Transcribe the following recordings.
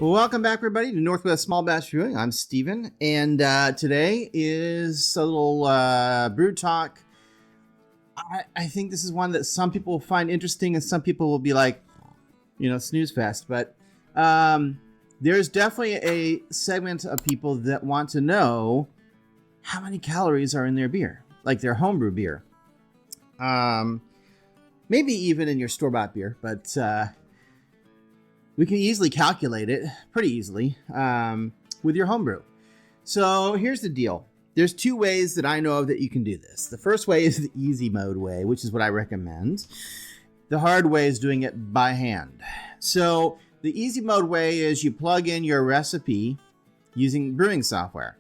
Welcome back, everybody, to Northwest Small Batch Brewing. I'm Steven, and today is a little brew talk. I think this is one that some people will find interesting, and some people will be like, snooze fest. But there's definitely a segment of people that want to know how many calories are in their beer, like their homebrew beer. Maybe even in your store-bought beer, but we can easily calculate it, pretty easily, with your homebrew. So here's the deal. There's two ways that I know of that you can do this. The first way is the easy mode way, which is what I recommend. The hard way is doing it by hand. So the easy mode way is you plug in your recipe using brewing software.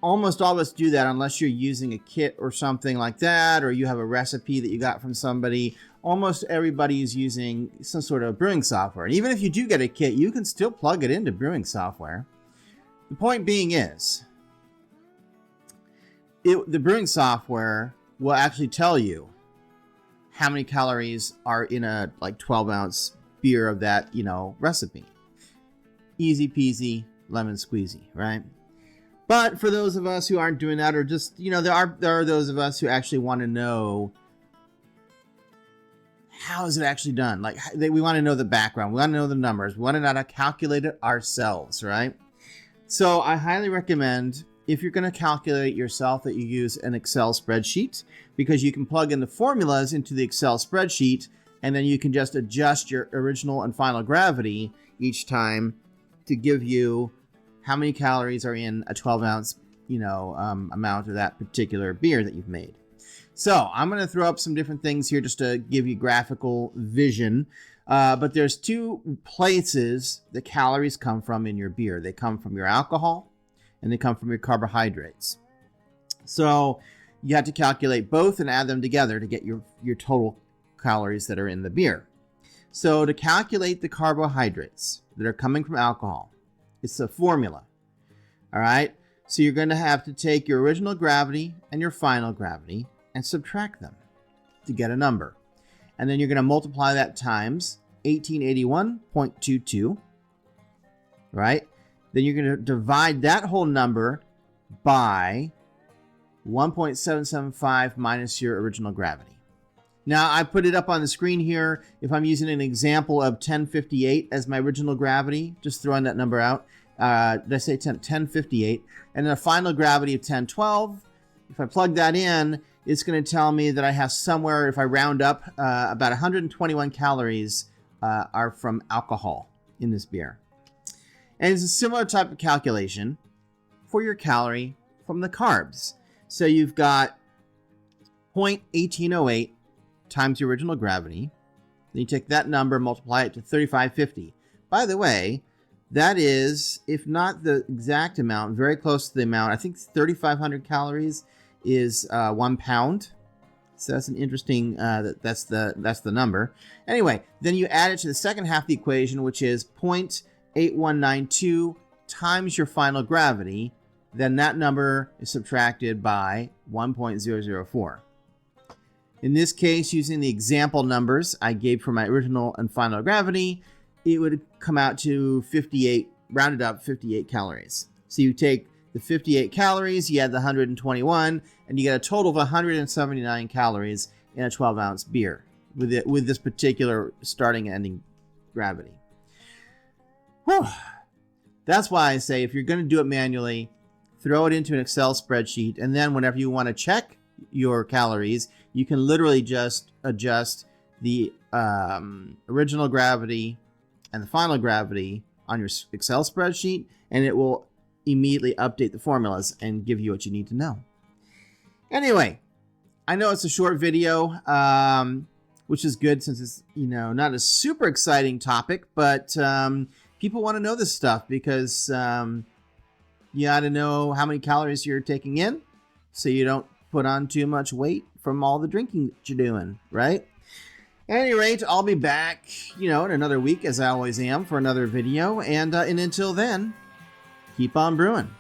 Almost all of us do that unless you're using a kit or something like that, or you have a recipe that you got from somebody. Almost everybody is using some sort of brewing software. And even if you do get a kit, you can still plug it into brewing software. The point being is, the brewing software will actually tell you how many calories are in a 12-ounce beer of that, recipe. Easy peasy, lemon squeezy, right? But for those of us who aren't doing that, or just, there are those of us who actually want to know, how is it actually done? We want to know the background. We want to know the numbers. We want to know how to calculate it ourselves, right? So I highly recommend, if you're going to calculate it yourself, that you use an Excel spreadsheet, because you can plug in the formulas into the Excel spreadsheet, and then you can just adjust your original and final gravity each time to give you how many calories are in a 12-ounce, amount of that particular beer that you've made. So I'm going to throw up some different things here just to give you graphical vision. But there's two places the calories come from in your beer. They come from your alcohol, and they come from your carbohydrates. So you have to calculate both and add them together to get your total calories that are in the beer. So to calculate the carbohydrates that are coming from alcohol, it's a formula. All right. So you're going to have to take your original gravity and your final gravity and subtract them to get a number. And then you're going to multiply that times 1881.22. Right. Then you're going to divide that whole number by 1.775 minus your original gravity. Now, I put it up on the screen here. If I'm using an example of 1058 as my original gravity, just throwing that number out. Did I say 1058? And then a final gravity of 1012. If I plug that in, it's going to tell me that I have somewhere, if I round up, about 121 calories are from alcohol in this beer. And it's a similar type of calculation for your calorie from the carbs. So you've got 0.1808 times your original gravity. Then you take that number, multiply it to 3550. By the way, that is, if not the exact amount, very close to the amount. I think 3,500 calories is 1 pound. So that's an interesting, that's the number. Anyway, then you add it to the second half of the equation, which is 0.8192 times your final gravity. Then that number is subtracted by 1.004. In this case, using the example numbers I gave for my original and final gravity, it would come out to 58, rounded up 58 calories. So you take the 58 calories, you add the 121, and you get a total of 179 calories in a 12-ounce beer with this particular starting and ending gravity. Whew. That's why I say, if you're going to do it manually, throw it into an Excel spreadsheet, and then whenever you want to check your calories, you can literally just adjust the original gravity and the final gravity on your Excel spreadsheet, and it will immediately update the formulas and give you what you need to know. Anyway, I know it's a short video, which is good since it's, not a super exciting topic, but people want to know this stuff because you got to know how many calories you're taking in so you don't put on too much weight from all the drinking that you're doing, right? At any rate, I'll be back, in another week, as I always am, for another video. And until then, keep on brewing.